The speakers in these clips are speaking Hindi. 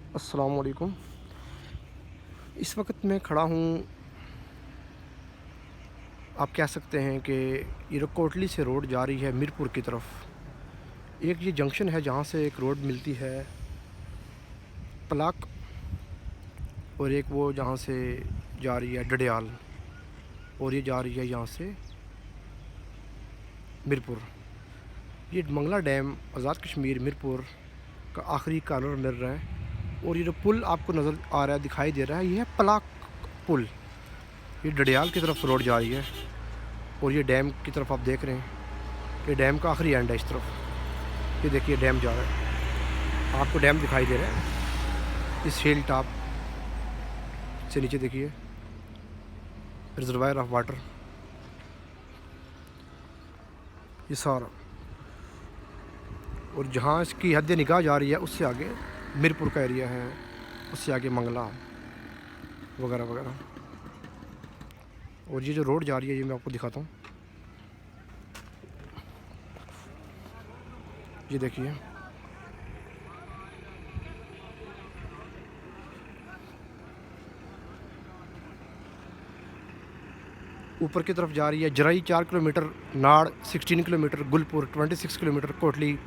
अस्सलाम वालेकुम। इस वक्त मैं खड़ा हूँ, आप कह सकते हैं कि ये कोटली से रोड जा रही है मीरपुर की तरफ। एक ये जंक्शन है जहाँ से एक रोड मिलती है पलाक, और एक वो जहाँ से जा रही है डडियाल, और ये जा रही है यहाँ से मीरपुर। ये मंगला डैम आज़ाद कश्मीर मीरपुर का आखिरी कॉर्नर मिल रहा है। और ये जो पुल आपको नज़र आ रहा है, दिखाई दे रहा है, ये है पलाक पुल। ये डडियाल की तरफ रोड जा रही है, और ये डैम की तरफ आप देख रहे हैं, ये डैम का आखिरी एंड है इस तरफ। ये देखिए डैम जा रहा है, आपको डैम दिखाई दे रहा है इस हिल टॉप से नीचे। देखिए रिजर्वायर ऑफ वाटर, ये सारा। और जहाँ इसकी हद निगाह जा रही है उससे आगे मीरपुर का एरिया है, उससे आगे मंगला वगैरह वगैरह। और ये जो रोड जा रही है ये मैं आपको दिखाता हूँ, ये देखिए। ऊपर की तरफ जा रही है Jarai 4 kilometre, Nad 16 kilometre, Gulpur 26 kilometre, Kotli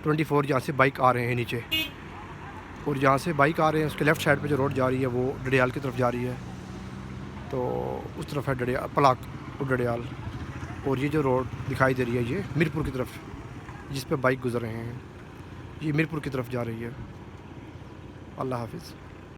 24। जहाँ से बाइक आ रहे हैं नीचे, और जहाँ से बाइक आ रहे हैं उसके लेफ़्ट साइड पे जो रोड जा रही है वो डडियाल की तरफ जा रही है। तो उस तरफ है डडियाल, पलाक और डडियाल। और ये जो रोड दिखाई दे रही है ये मीरपुर की तरफ, जिस पे बाइक गुजर रहे हैं, ये मीरपुर की तरफ जा रही है। अल्लाह हाफिज़।